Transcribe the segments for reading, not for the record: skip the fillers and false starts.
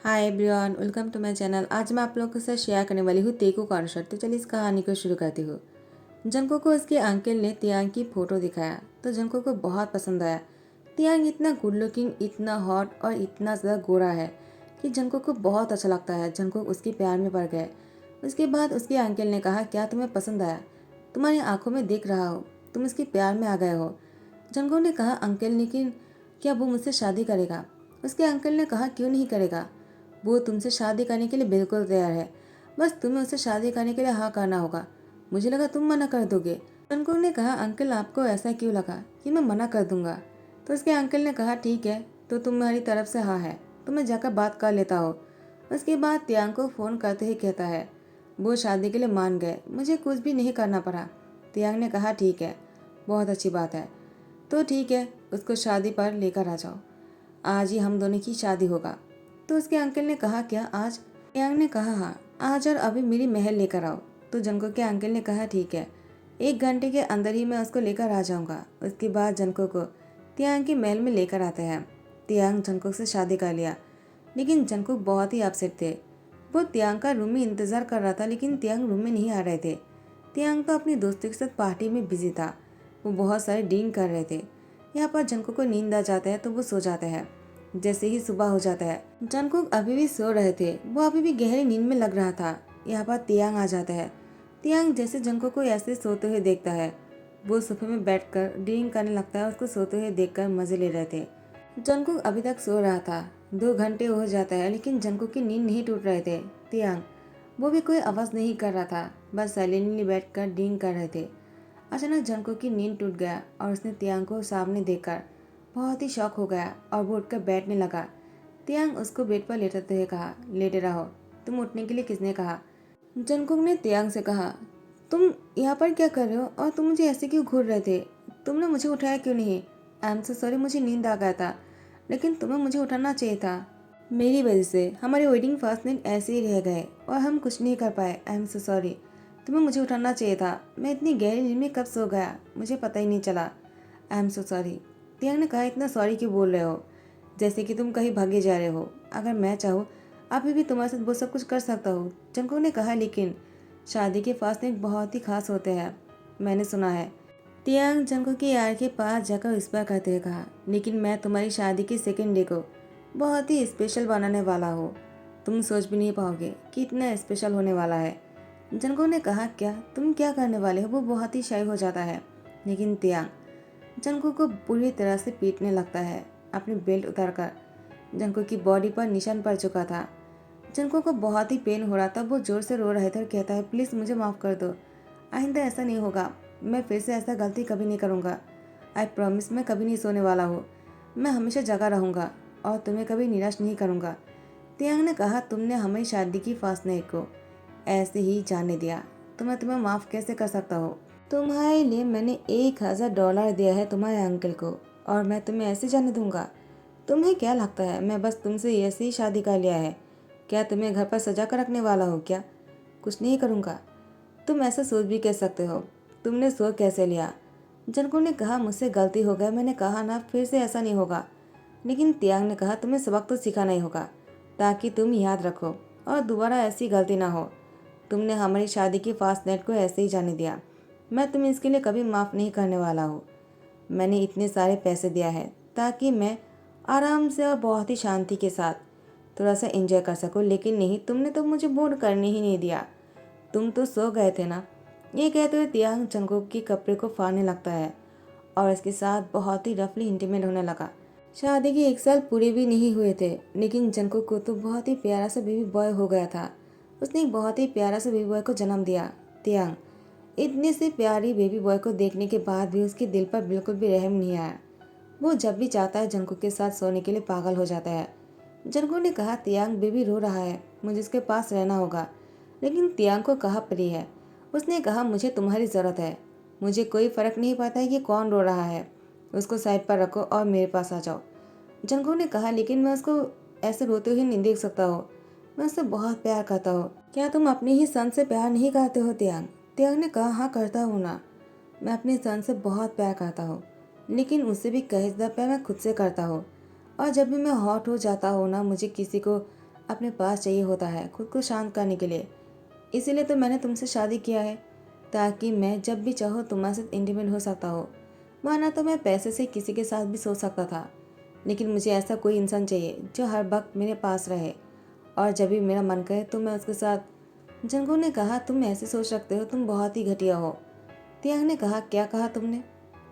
Hi everyone, welcome to my channel. आज मैं आप लोगों के साथ शेयर करने वाली हूँ तेकू कॉन्सर्ट। तो चलिए इस कहानी को शुरू करती हूँ। जंको को उसके अंकल ने तियांग की फ़ोटो दिखाया तो जंको को बहुत पसंद आया। तियांग इतना गुड लुकिंग, इतना हॉट और इतना ज़्यादा गोरा है कि जंको को बहुत अच्छा लगता है। जंको उसके प्यार में पड़ गए। उसके बाद उसके अंकल ने कहा, क्या तुम्हें पसंद आया? तुम्हारी आंखों में देख रहा हो, तुम इसके प्यार में आ गए हो। जंको ने कहा, अंकल लेकिन क्या वो मुझसे शादी करेगा? उसके अंकल ने कहा, क्यों नहीं करेगा, वो तुमसे शादी करने के लिए बिल्कुल तैयार है। बस तुम्हें उससे शादी करने के लिए हाँ करना होगा। मुझे लगा तुम मना कर दोगे। अंकुर ने कहा, अंकल आपको ऐसा क्यों लगा कि मैं मना कर दूंगा? तो उसके अंकल ने कहा, ठीक है, तो तुम्हारी तरफ से हाँ है तो मैं जाकर बात कर लेता हूँ। उसके बाद तियांग को फ़ोन करते ही कहता है, वो शादी के लिए मान गए, मुझे कुछ भी नहीं करना पड़ा। तियांग ने कहा, ठीक है, बहुत अच्छी बात है, तो ठीक है, उसको शादी पर लेकर आ जाओ। आज ही हम दोनों की शादी होगा। तो उसके अंकल ने कहा, क्या आज? यांग ने कहा, हाँ आज, और अभी मेरी महल लेकर आओ। तो जंको के अंकल ने कहा, ठीक है, 1 घंटे के अंदर ही मैं उसको लेकर आ जाऊंगा। उसके बाद जंको को तियांग के महल में लेकर आते हैं। तियांग जंको से शादी कर लिया, लेकिन जंको बहुत ही अपसेट थे। वो तियांग का रूम में इंतजार कर रहा था, लेकिन तियांग रूम में नहीं आ रहे थे। तियांग तो अपनी दोस्तों के साथ पार्टी में बिजी था। वो बहुत सारे ड्रिंक कर रहे थे। यहाँ पर जंको को नींद आ जाता है तो वो सो जाता है। जैसे ही सुबह हो जाता है, जंकुक अभी भी सो रहे थे, वो अभी भी गहरी नींद में लग रहा था। यहाँ पर तियांग आ जाता है। तियांग जैसे जंकुक को ऐसे सोते हुए देखता है, वो सोफे में बैठकर ड्रिंक करने लगता है। उसको सोते हुए देखकर मजे ले रहे थे। जंकुक अभी तक सो रहा था। 2 घंटे हो जाता है, लेकिन जंकुक की नींद नहीं टूट रहे थे। तियांग वो भी कोई आवाज नहीं कर रहा था, बस साइलेंटली बैठकर ड्रिंक कर रहे थे। अचानक जंकुक की नींद टूट गया और उसने तियांग को सामने देखकर बहुत ही शॉक हो गया और वो उठकर बैठने लगा। तियांग उसको बेड पर लेटते हुए कहा, लेटे रहो, तुम उठने के लिए किसने कहा? जंकुक ने तियांग से कहा, तुम यहाँ पर क्या कर रहे हो और तुम मुझे ऐसे क्यों घूर रहे थे? तुमने मुझे उठाया क्यों नहीं? आई एम सो सॉरी, मुझे नींद आ गया था, लेकिन तुम्हें मुझे उठाना चाहिए था। मेरी वजह से हमारे वेडिंग फर्स्ट नाइट ऐसे ही रह गए और हम कुछ नहीं कर पाए। आई एम सो सॉरी, तुम्हें मुझे उठाना चाहिए था। मैं इतनी गहरी नींद में कब सो गया, मुझे पता ही नहीं चला। I am so sorry. तियांग ने कहा, इतना सॉरी क्यों बोल रहे हो, जैसे कि तुम कहीं भागे जा रहे हो? अगर मैं चाहूँ अभी भी तुम्हारे साथ वो सब कुछ कर सकता हूँ। जंकुक ने कहा, लेकिन शादी के फर्स्ट नाइट बहुत ही खास होते हैं, मैंने सुना है। तियांग जंकुक की यार के पास जाकर विस्पर करते हुए कहा, लेकिन मैं तुम्हारी शादी की सेकेंड डे को बहुत ही स्पेशल बनाने वाला हूँ। तुम सोच भी नहीं पाओगे कि इतना स्पेशल होने वाला है। जंकुक ने कहा, क्या तुम क्या करने वाले हो? वो बहुत ही शाय हो जाता है, लेकिन तियांग जंकुक को पूरी तरह से पीटने लगता है। अपनी बेल्ट उतारकर जंकुक की बॉडी पर निशान पड़ चुका था। जंकुक को बहुत ही पेन हो रहा था। वो जोर से रो रहे थे और कहता है, प्लीज़ मुझे माफ़ कर दो, आइंदा ऐसा नहीं होगा, मैं फिर से ऐसा गलती कभी नहीं करूँगा। आई प्रॉमिस, मैं कभी नहीं सोने वाला हूँ, मैं हमेशा जगा रहूँगा और तुम्हें कभी निराश नहीं करूँगा। तियांग ने कहा, तुमने हमें शादी की फर्स्ट नाइट को ऐसे ही जाने दिया, तो मैं तुम्हें माफ़ कैसे कर सकता हूँ? तुम्हारे लिए मैंने $1000 दिया है तुम्हारे अंकल को, और मैं तुम्हें ऐसे जाने दूंगा? तुम्हें क्या लगता है मैं बस तुमसे ऐसे ही शादी कर लिया है? क्या तुम्हें घर पर सजा कर रखने वाला हो क्या? कुछ नहीं करूँगा। तुम ऐसा सोच भी कह सकते हो, तुमने सोच कैसे लिया? जनकू ने कहा, मुझसे गलती हो गया, मैंने कहा ना फिर से ऐसा नहीं होगा। लेकिन तियांग ने कहा, तुम्हें सबक तो सिखाना ही होगा ताकि तुम याद रखो और दोबारा ऐसी गलती ना हो। तुमने हमारी शादी की फास्ट नाइट को ऐसे ही जाने दिया, मैं तुम्हें इसके लिए कभी माफ़ नहीं करने वाला हूँ। मैंने इतने सारे पैसे दिया है ताकि मैं आराम से और बहुत ही शांति के साथ थोड़ा सा एंजॉय कर सकूँ, लेकिन नहीं, तुमने तो मुझे बोर्ड करने ही नहीं दिया। तुम तो सो गए थे ना। ये कहते हुए तियांग जंकुक के कपड़े को फाड़ने लगता है और इसके साथ बहुत ही रफली इंटीमेट होने लगा। शादी के 1 साल पूरे भी नहीं हुए थे, लेकिन जंकुक को तो बहुत ही प्यारा सा बेबी बॉय हो गया था। उसने एक बहुत ही प्यारा सा बेबी बॉय को जन्म दिया। तियांग इतने से प्यारी बेबी बॉय को देखने के बाद भी उसके दिल पर बिल्कुल भी रहम नहीं आया। वो जब भी चाहता है जंकुक के साथ सोने के लिए पागल हो जाता है। जंकुक ने कहा, तियांग बेबी रो रहा है, मुझे उसके पास रहना होगा। लेकिन तियांग को कहा प्रिय है। उसने कहा, मुझे तुम्हारी ज़रूरत है, मुझे कोई फ़र्क नहीं पड़ता है कि कौन रो रहा है, उसको साइड पर रखो और मेरे पास आ जाओ। जंकुक ने कहा, लेकिन मैं उसको ऐसे रोते हुए नहीं देख सकता हूँ, मैं उससे बहुत प्यार करता हूँ। क्या तुम अपने ही सन से प्यार नहीं करते हो तियांग? तियांग ने कहा, हाँ करता हूँ ना, मैं अपने सन से बहुत प्यार करता हूँ, लेकिन उससे भी कहीं ज़्यादा प्यार मैं खुद से करता हूँ। और जब भी मैं हॉट हो जाता हूँ ना, मुझे किसी को अपने पास चाहिए होता है खुद को शांत करने के लिए। इसीलिए तो मैंने तुमसे शादी किया है, ताकि मैं जब भी चाहो तुम्हारे साथ इंडिपेंडेंट हो सकता हो। वरना तो मैं पैसे से किसी के साथ भी सो सकता था, लेकिन मुझे ऐसा कोई इंसान चाहिए जो हर वक्त मेरे पास रहे, और जब भी मेरा मन करे तो मैं उसके साथ। जंगू ने कहा, तुम ऐसे सोच रखते हो, तुम बहुत ही घटिया हो। तियांग ने कहा, क्या कहा तुमने?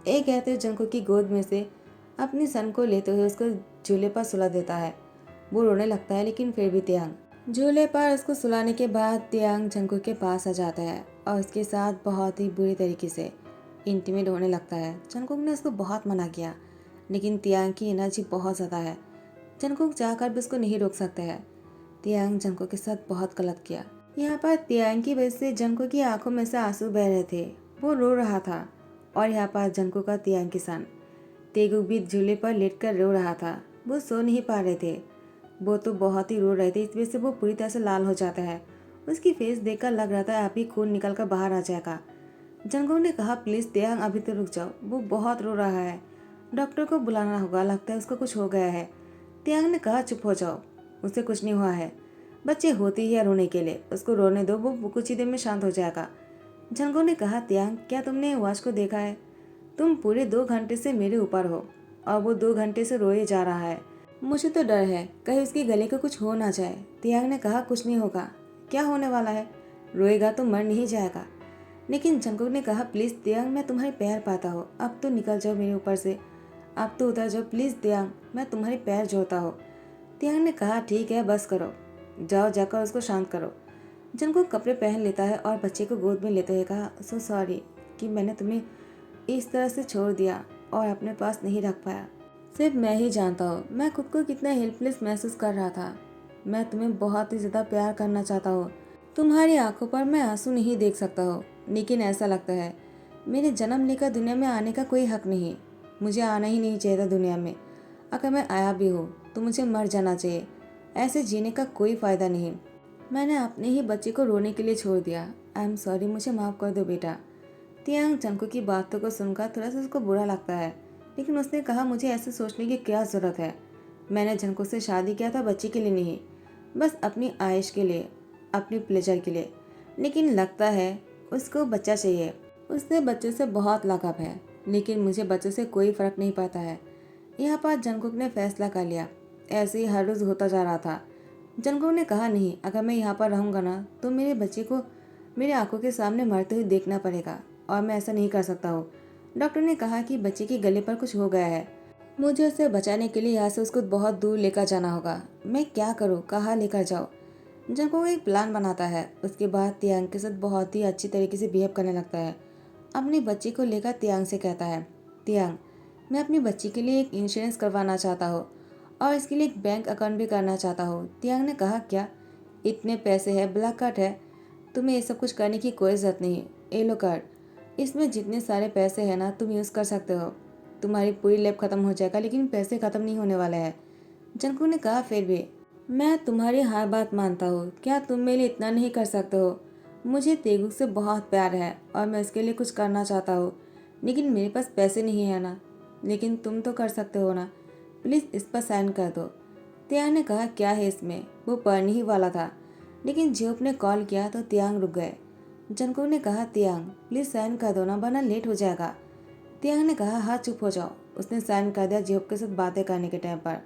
एक कहते हुए जंगू की गोद में से अपनी सन को लेते हुए उसको झूले पर सुला देता है। वो रोने लगता है, लेकिन फिर भी तियांग झूले पर उसको सुलाने के बाद तियांग जंगू के पास आ जाता है और उसके साथ बहुत ही बुरी तरीके से इंटीमेट होने लगता है। जंगकुक ने उसको बहुत मना किया, लेकिन तियांग की एनर्जी बहुत ज़्यादा है। जंगकुक चाहकर भी उसको नहीं रोक सकते हैं। तियांग जंगकुक के साथ बहुत गलत किया। यहाँ पर तियांग की वजह से जंगकुक की आंखों में से आंसू बह रहे थे। वो रो रहा था, और यहाँ पर जंगकुक का तियांग के सन तेगुक भी झूले पर लेटकर रो रहा था। वो सो नहीं पा रहे थे। वो तो बहुत ही रो रहे थे, इस वजह से वो पूरी तरह से लाल हो जाता है। उसकी फेस देखकर लग रहा था अभी खून निकल कर बाहर आ जाएगा। जंगकुक ने कहा, प्लीज़ तियांग अभी तो रुक जाओ, वो बहुत रो रहा है, डॉक्टर को बुलाना होगा, लगता है उसको कुछ हो गया है। तियांग ने कहा, चुप हो जाओ, उससे कुछ नहीं हुआ है, बच्चे होती ही है रोने के लिए, उसको रोने दो, वो कुछ ही देर में शांत हो जाएगा। जंगकुक ने कहा, तियांग क्या तुमने वॉच को देखा है? तुम पूरे 2 घंटे से मेरे ऊपर हो और वो 2 घंटे से रोए जा रहा है। मुझे तो डर है कहीं उसके गले को कुछ हो ना जाए। तियांग ने कहा, कुछ नहीं होगा। क्या होने वाला है? रोएगा तो मर नहीं जाएगा। लेकिन जंगकुक ने कहा, प्लीज़ तियांग, मैं तुम्हारे पैर पाता हूँ, अब तो निकल जाओ मेरे ऊपर से, अब तो उतर जाओ प्लीज़ तियांग, मैं तुम्हारे पैर जोड़ता हूँ। तियांग ने कहा, ठीक है बस करो, जाओ जाकर उसको शांत करो। जंगकुक कपड़े पहन लेता है और बच्चे को गोद में लेते हुए कहा, सो सॉरी कि मैंने तुम्हें इस तरह से छोड़ दिया और अपने पास नहीं रख पाया। सिर्फ मैं ही जानता हूँ मैं खुद को कितना हेल्पलेस महसूस कर रहा था। मैं तुम्हें बहुत ही ज़्यादा प्यार करना चाहता हूँ। तुम्हारी आंखों पर मैं आंसू नहीं देख सकता हूँ, लेकिन ऐसा लगता है मेरे जन्म लेकर दुनिया में आने का कोई हक नहीं। मुझे आना ही नहीं चाहिए था दुनिया में। अगर मैं आया भी हूँ तो मुझे मर जाना चाहिए। ऐसे जीने का कोई फ़ायदा नहीं। मैंने अपने ही बच्चे को रोने के लिए छोड़ दिया। आई एम सॉरी, मुझे माफ़ कर दो बेटा। तियांग जंगकुक की बातों को सुनकर थोड़ा सा उसको बुरा लगता है, लेकिन उसने कहा, मुझे ऐसे सोचने की क्या ज़रूरत है। मैंने जंगकुक से शादी किया था बच्चे के लिए नहीं, बस अपनी आयश के लिए, अपनी प्लेजर के लिए। लेकिन लगता है उसको बच्चा चाहिए। उससे बच्चे से बहुत लगाव है, लेकिन मुझे बच्चे से कोई फ़र्क नहीं पड़ता है। यहाँ पर जंगकुक ने फैसला कर लिया। ऐसे ही हर रोज़ होता जा रहा था। जंगकुक ने कहा, नहीं, अगर मैं यहाँ पर रहूँगा ना तो मेरे बच्चे को मेरी आंखों के सामने मरते हुए देखना पड़ेगा, और मैं ऐसा नहीं कर सकता हूँ। डॉक्टर ने कहा कि बच्चे के गले पर कुछ हो गया है। मुझे उसे बचाने के लिए यहाँ से उसको बहुत दूर लेकर जाना होगा। मैं क्या करूँ, कहाँ लेकर जाऊँ? जंगकुक एक प्लान बनाता है। उसके बाद तियांग के साथ बहुत ही अच्छी तरीके से बिहेव करने लगता है। अपनी बच्ची को लेकर तियांग से कहता है, तियांग, मैं अपनी बच्ची के लिए एक इंश्योरेंस करवाना चाहता हूँ और इसके लिए एक बैंक अकाउंट भी करना चाहता हूँ। तियांग ने कहा, क्या इतने पैसे है, ब्लैक कार्ड है, तुम्हें ये सब कुछ करने की कोई ज़रूरत नहीं। ये लो कार्ड, इसमें जितने सारे पैसे हैं ना तुम यूज़ कर सकते हो। तुम्हारी पूरी लैब खत्म हो जाएगा, लेकिन पैसे खत्म नहीं होने वाले हैं। जंगकुक ने कहा, फिर भी मैं तुम्हारी हर बात मानता हूँ, क्या तुम मेरे लिए इतना नहीं कर सकते हो? मुझे तेगुक से बहुत प्यार है और मैं इसके लिए कुछ करना चाहता हूँ, लेकिन मेरे पास पैसे नहीं है ना। लेकिन तुम तो कर सकते हो ना, प्लीज़ इस पर साइन कर दो। तियांग ने कहा, क्या है इसमें? वो पढ़ने ही वाला था, लेकिन जियोप ने कॉल किया तो तियांग रुक गए। जंगकुक ने कहा, तियांग प्लीज़ साइन कर दो ना, वरना लेट हो जाएगा। तियांग ने कहा, हाँ चुप हो जाओ। उसने साइन कर दिया जियोप के साथ बातें करने के टाइम पर।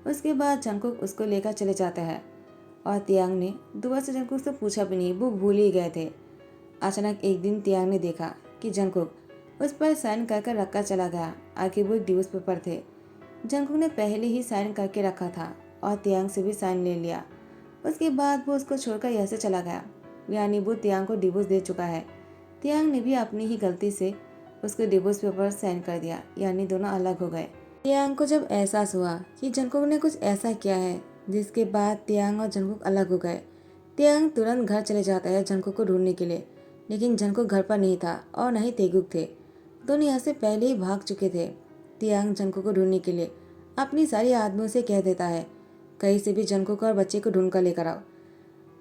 उसके बाद जंगकुक उसको लेकर चले जाते हैं और तियांग ने दोबारा से जंगकुक से पूछा भी नहीं, वो भूल ही गए थे। अचानक एक दिन तियांग ने देखा कि जंगकुक उस पर साइन कर कर रखकर चला गया। आगे वो एक डिवोर्स पेपर थे। जंगकुक ने पहले ही साइन करके रखा था और तियांग से भी साइन ले लिया। उसके बाद वो उसको छोड़कर यहाँ से चला गया, यानी वो तियांग को डिवोर्स दे चुका है। तियांग ने भी अपनी ही गलती से उसके डिवोर्स पेपर साइन कर दिया, यानी दोनों अलग हो गए। तियांग को जब एहसास हुआ कि जंगकुक ने कुछ ऐसा किया है जिसके बाद तियांग और जंगकुक अलग हो गए, तियांग तुरंत घर चले जाता है जंगकुक को ढूंढने के लिए। लेकिन जंगकुक घर पर नहीं था और न ही तेगुक थे। दोनों यहाँ से पहले ही भाग चुके थे। तियांग जंगकुक को ढूंढने के लिए अपनी सारी आदमियों से कह देता है, कहीं से भी जंगकुक और बच्चे को ढूंढ कर लेकर आओ।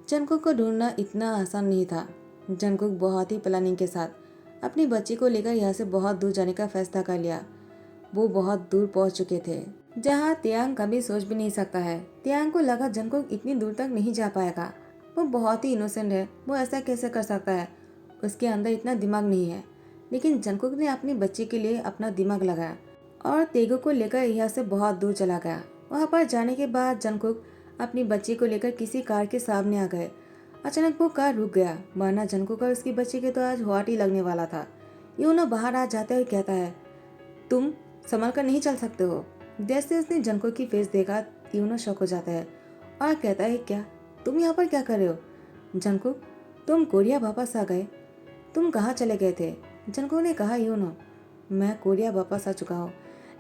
जंगकुक को ढूंढना इतना आसान नहीं था। जंगकुक बहुत ही प्लानिंग के साथ अपनी बच्ची को लेकर यहाँ से बहुत दूर जाने का फैसला कर लिया। वो बहुत दूर पहुँच चुके थे। जहाँ तियांग कभी सोच भी नहीं सकता है। तियांग को लगा जंगकुक इतनी दूर तक नहीं जा पाएगा, वो बहुत ही इनोसेंट है, वो ऐसा कैसे कर सकता है, उसके अंदर इतना दिमाग नहीं है। लेकिन जंगकुक ने अपनी बच्ची के लिए अपना दिमाग लगाया और तेगू को लेकर यहाँ से बहुत दूर चला गया। वहाँ पर जाने के बाद जंगकुक अपनी बच्ची को लेकर किसी कार के सामने आ गए। अचानक वो कार रुक गया, वरना जंगकुक और उसकी बच्ची के तो आज हॉट ही लगने वाला था। यूनो बाहर आ जाते हुए कहता है, तुम संभल कर नहीं चल सकते हो। जैसे उसने जंगकुक की फेस देखा, यूनो शॉक हो जाता है और कहता है, क्या तुम यहाँ पर क्या कर रहे हो? जंगकुक, तुम कोरिया वापस आ गए, तुम कहाँ चले गए थे? जंगकुक ने कहा, यूनो, मैं कोरिया वापस आ चुका हूँ,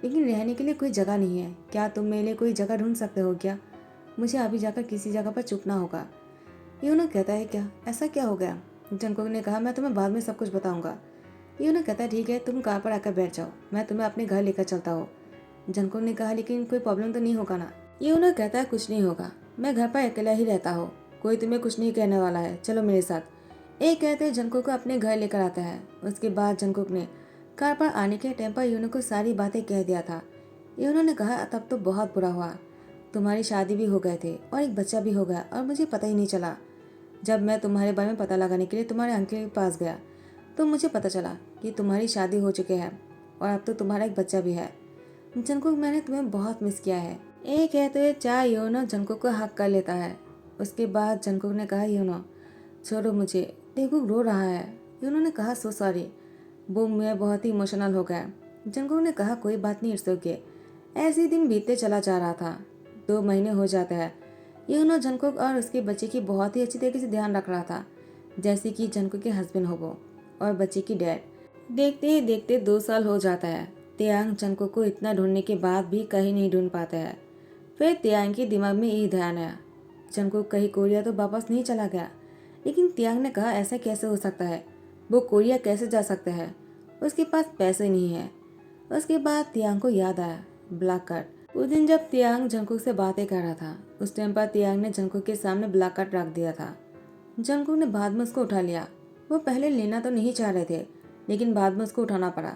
लेकिन रहने के लिए कोई जगह नहीं है। क्या तुम मेरे लिए कोई जगह ढूंढ सकते हो क्या? मुझे अभी जाकर किसी जगह पर चुपना होगा। यूनो कहता है, क्या ऐसा क्या हो गया? जंगकुक ने कहा, मैं तुम्हें बाद में सब कुछ बताऊंगा। यूनो कहता है, ठीक है, तुम कार पर आकर बैठ जाओ, मैं तुम्हें अपने घर लेकर चलता हूँ। जंगकुक ने कहा, लेकिन कोई प्रॉब्लम तो नहीं होगा ना? यूनो कहता है, कुछ नहीं होगा, मैं घर पर अकेला ही रहता हूँ, कोई तुम्हें कुछ नहीं कहने वाला है, चलो मेरे साथ। एक कहते जंगकुक को अपने घर लेकर आता है। उसके बाद जंगकुक ने कार पर आने के टाइम पर यूनो को सारी बातें कह दिया था। यूनो ने कहा, तब तो बहुत बुरा हुआ, तुम्हारी शादी भी हो गए थे और एक बच्चा भी हो गया और मुझे पता ही नहीं चला। जब मैं तुम्हारे बारे में पता लगाने के लिए तुम्हारे अंकल के पास गया तो मुझे पता चला कि तुम्हारी शादी हो चुकी है और अब तो तुम्हारा एक बच्चा भी है। जंगकुक, मैंने तुम्हें बहुत मिस किया है। एक कहते हुए चाय यूनो जंगकुक को हक कर लेता है। उसके बाद जंगकुक ने कहा, यूनो छोड़ो मुझे, तेगुक रो रहा है। यूनो ने कहा, सो सॉरी, वो मैं बहुत ही इमोशनल हो गया। जंगकुक ने कहा, कोई बात नहीं, इट्स ओके। ऐसे ही दिन बीतते चला जा रहा था। 2 महीने हो जाते हैं। यूनो जंगकुक और उसके बच्चे की बहुत ही अच्छी तरीके से ध्यान रख रहा था, जैसे कि जंगकुक के हस्बैंड हो वो और बच्चे की डैड। देखते ही देखते 2 साल हो जाता है। तियांग जंगकुक को इतना ढूंढने के बाद भी कहीं नहीं ढूंढ पाते हैं। फिर तियांग के दिमाग में यही ध्यान आया, जंगकुक कहीं कोरिया तो वापस नहीं चला गया। लेकिन तियांग ने कहा, ऐसा कैसे हो सकता है, वो कोरिया कैसे जा सकता है, उसके पास पैसे नहीं है। उसके बाद तियांग को याद आया, ब्लैक कार्ड। उस दिन जब तियांग जंगकुक से बातें कर रहा था, उस टाइम पर तियांग ने जंगकुक के सामने ब्लैक कार्ड रख दिया था। जंगकुक ने बाद में उसको उठा लिया। वो पहले लेना तो नहीं चाह रहे थे, लेकिन बाद में उसको उठाना पड़ा,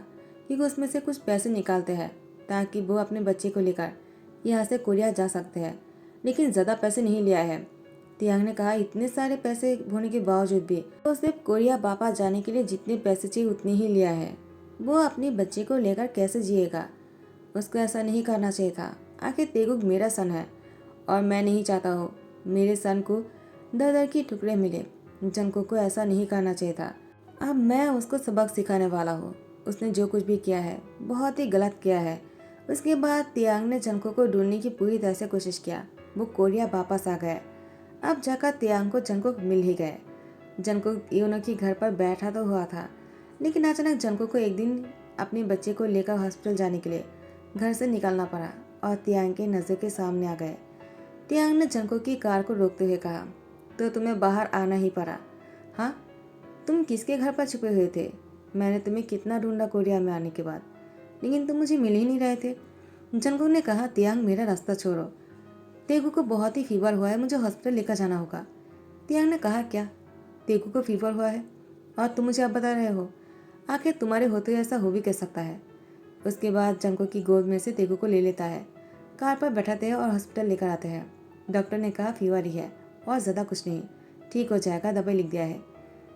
क्योंकि उसमें से कुछ पैसे निकालते हैं ताकि वो अपने बच्चे को लेकर यहाँ से कोरिया जा सकते हैं। लेकिन ज़्यादा पैसे नहीं लिया है। तियांग ने कहा, इतने सारे पैसे होने के बावजूद भी वो सिर्फ कोरिया वापस जाने के लिए जितने पैसे चाहिए उतने ही लिया है। वो अपने बच्चे को लेकर कैसे जिएगा? उसको ऐसा नहीं करना चाहिए था। आखिर तेगुक मेरा सन है और मैं नहीं चाहता हूँ मेरे सन को दर दर की टुकड़े मिले। जंगकुक को ऐसा नहीं करना चाहिए था। अब मैं उसको सबक सिखाने वाला हूँ। उसने जो कुछ भी किया है बहुत ही गलत किया है। उसके बाद तियांग ने जंगकुक को ढूंढने की पूरी तरह से कोशिश किया। वो कोरिया वापस आ गए। अब जाकर तियांग को जंगकुक मिल ही गए। जंगकुक यूनो के घर पर बैठा तो हुआ था, लेकिन अचानक जंगकुक को एक दिन अपने बच्चे को लेकर हॉस्पिटल जाने के लिए घर से निकलना पड़ा और तियांग के नज़र के सामने आ गए। तियांग ने जंगकुक की कार को रोकते हुए कहा, तो तुम्हें बाहर आना ही पड़ा? हाँ, तुम किसके घर पर छुपे हुए थे? मैंने तुम्हें कितना ढूंढा कोरिया में आने के बाद, लेकिन तुम मुझे मिल ही नहीं रहे थे। जंगकुक ने कहा, तियांग मेरा रास्ता छोड़ो, तेगू को बहुत ही फीवर हुआ है, मुझे हॉस्पिटल लेकर जाना होगा। तियांग ने कहा, क्या तेगू को फीवर हुआ है और तुम मुझे अब बता रहे हो? आखिर तुम्हारे होते हुए ऐसा हो भी कह सकता है? उसके बाद जंगकुक की गोद में से तेगू को ले लेता है, कार पर बैठाते हैं और हॉस्पिटल लेकर आते हैं। डॉक्टर ने कहा, फीवर ही है और ज़्यादा कुछ नहीं, ठीक हो जाएगा, दवाई लिख दिया है।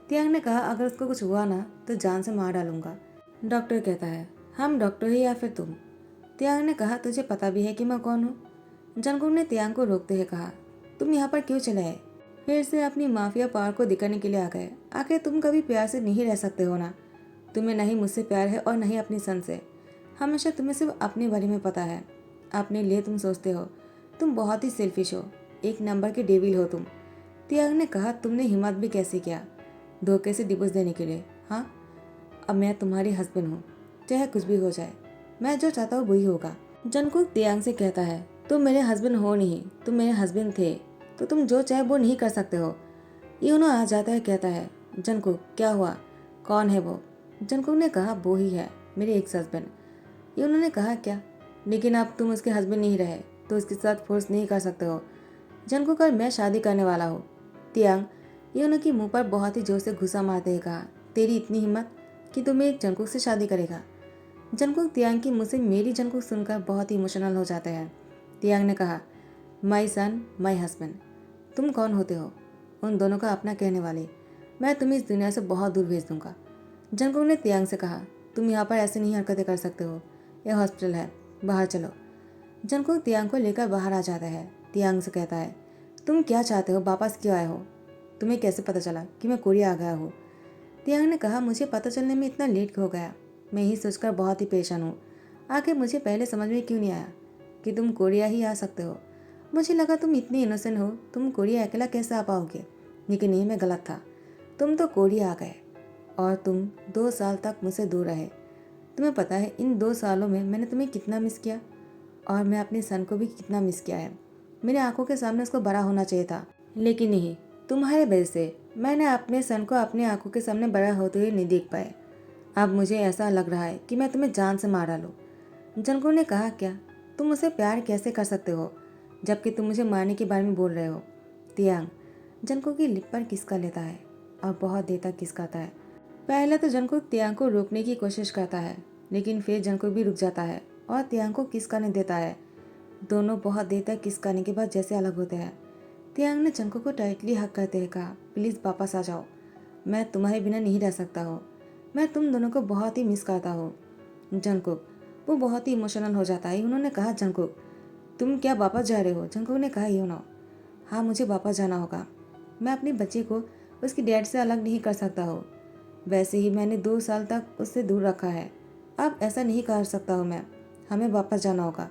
तियांग ने कहा, अगर उसको कुछ हुआ ना तो जान से मार डालूंगा। डॉक्टर कहता है, हम डॉक्टर ही या फिर तुम? तियांग ने कहा, तुझे पता भी है कि मैं कौन हूँ? जंगकुक ने तियांग को रोकते हुए कहा, तुम यहाँ पर क्यों चले आए? फिर से अपनी माफिया पावर को दिखाने के लिए आ गए। आखिर तुम कभी प्यार से नहीं रह सकते हो ना? तुम्हें नहीं मुझसे प्यार है और नहीं अपनी सन से। हमेशा तुम्हें सिर्फ अपने बारे में पता है, अपने लिए तुम सोचते हो। तुम बहुत ही सेल्फिश हो, एक नंबर के डेविल हो तुम। तियांग ने कहा, तुमने हिम्मत भी कैसे किया धोखे से डिवोर्स देने के लिए? हाँ, अब मैं तुम्हारी हस्बैंड हूँ, चाहे कुछ भी हो जाए, मैं जो चाहता हूँ वही होगा। जंगकुक तियांग से कहता है, तुम मेरे हस्बैंड हो नहीं, तुम मेरे हस्बैंड थे, तो तुम जो चाहे वो नहीं कर सकते हो। यूनो आ जाता है, कहता है, जंगकुक क्या हुआ, कौन है वो? जंगकुक ने कहा, वो ही है, मेरे एक्स हस्बैंड। यूनो ने कहा, क्या? लेकिन अब तुम उसके हस्बैंड नहीं रहे तो उसके साथ फोर्स नहीं कर सकते हो। जंगकुक और मैं शादी करने वाला हूँ। तियांग यूनो की मुंह पर बहुत ही जोर से घुसा मारते हुए कहा, तेरी इतनी हिम्मत कि तुम एक जंगकुक से शादी करेगा? जंगकुक तियांग की मुँह से मेरी जंगकुक सुनकर बहुत ही इमोशनल हो जाता है। तियांग ने कहा, माई सन, माई हस्बैंड, तुम कौन होते हो? उन दोनों का अपना कहने वाले। मैं तुम्हें इस दुनिया से बहुत दूर भेज दूंगा। जंगकुक ने तियांग से कहा, तुम यहाँ पर ऐसी नहीं हरकतें कर सकते हो, यह हॉस्पिटल है, बाहर चलो। जंगकुक तियांग को लेकर बाहर आ जाता है। तियांग से कहता है, तुम क्या चाहते हो, वापस क्यों आए हो? तुम्हें कैसे पता चला कि मैं कोरिया आ गया हूँ? तियांग ने कहा, मुझे पता चलने में इतना लेट हो गया, मैं यही सोचकर बहुत ही परेशान हूँ। आखिर मुझे पहले समझ में क्यों नहीं आया कि तुम कोरिया ही आ सकते हो? मुझे लगा तुम इतनी इनोसेंट हो, तुम कोरिया अकेला कैसे आ पाओगे? लेकिन नहीं, मैं गलत था। तुम तो कोरिया आ गए और तुम 2 साल तक मुझसे दूर रहे। तुम्हें पता है इन 2 सालों में मैंने तुम्हें कितना मिस किया, और मैं अपने सन को भी कितना मिस किया है। मेरी आंखों के सामने उसको बड़ा होना चाहिए था, लेकिन नहीं, तुम्हारे वजह से मैंने अपने सन को अपनी आंखों के सामने बड़ा होते हुए नहीं देख पाए। अब मुझे ऐसा लग रहा है कि मैं तुम्हें जान से मार डालूं। जंगकुक ने कहा, क्या तुम मुझसे प्यार कैसे कर सकते हो जबकि तुम मुझे मारने के बारे में बोल रहे हो? तियांग जंगकुक की लिप पर किसका लेता है और बहुत देर तक किसकाता है। पहले तो जंगकुक तियांग को रोकने की कोशिश करता है, लेकिन फिर जंगकुक भी रुक जाता है और तियांग को किसकाने देता है। दोनों बहुत देर तक किसकाने के बाद जैसे अलग होते हैं। तियांग ने जंगकुक को टाइटली हक करते हुए कहा, प्लीज़ वापस आ जाओ, मैं तुम्हारे बिना नहीं रह सकता हूँ, मैं तुम दोनों को बहुत ही मिस करता हूँ। जंगकुक वो बहुत ही इमोशनल हो जाता है। उन्होंने कहा, जंगकुक तुम क्या वापस जा रहे हो? जंगकुक ने कहा, यू नो, हाँ मुझे वापस जाना होगा। मैं अपने बच्चे को उसकी डैड से अलग नहीं कर सकता हूँ। वैसे ही मैंने 2 साल तक उससे दूर रखा है, अब ऐसा नहीं कर सकता हूँ मैं, हमें वापस जाना होगा।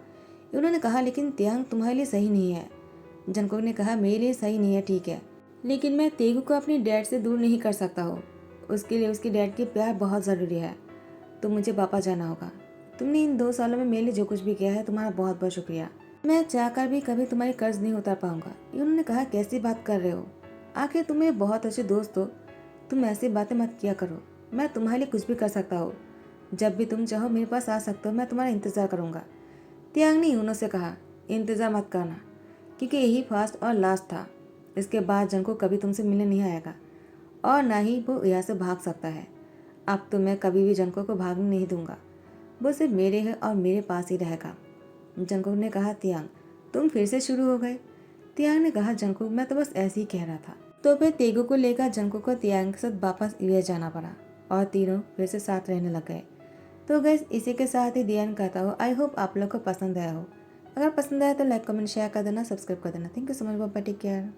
उन्होंने कहा, लेकिन तियांग तुम्हारे लिए सही नहीं है। जंगकुक ने कहा, मेरे लिए सही नहीं है, ठीक है, लेकिन मैं तेगु को अपनी डैड से दूर नहीं कर सकता हूँ। उसके लिए उसकी डैड की प्यार बहुत ज़रूरी है, तो मुझे वापस जाना होगा। तुमने इन 2 सालों में मेरे लिए जो कुछ भी किया है, तुम्हारा बहुत बहुत शुक्रिया। मैं चाहकर भी कभी तुम्हारी कर्ज नहीं उतार पाऊंगा। उन्होंने कहा, कैसी बात कर रहे हो? आखिर तुम मेरे बहुत अच्छे दोस्त हो, तुम ऐसी बातें मत किया करो। मैं तुम्हारे लिए कुछ भी कर सकता हूँ, जब भी तुम चाहो मेरे पास आ सकते हो, मैं तुम्हारा इंतज़ार करूँगा। तियांग ने यूनो से कहा, इंतज़ार मत करना, क्योंकि यही फर्स्ट और लास्ट था। इसके बाद जंगकुक कभी तुमसे मिलने नहीं आएगा और ना ही वो यहाँ से भाग सकता है। अब तो मैं कभी भी जंगकुक को भागने नहीं दूंगा, वो सिर्फ मेरे है और मेरे पास ही रहेगा। जंगकुक ने कहा, तियांग तुम फिर से शुरू हो गए? तियांग ने कहा, जंगकुक मैं तो बस ऐसे ही कह रहा था। तो फिर तेगु को लेकर जंगकुक को तियांग के साथ वापस यूएस जाना पड़ा और तीनों फिर से साथ रहने लग गए। तो गैस इसी के साथ ही ध्यान करता हो। आई होप आप लोग को पसंद आया हो। अगर पसंद आया तो लाइक कमेंट शेयर कर देना, सब्सक्राइब कर देना। Thank you so much, bye, take care.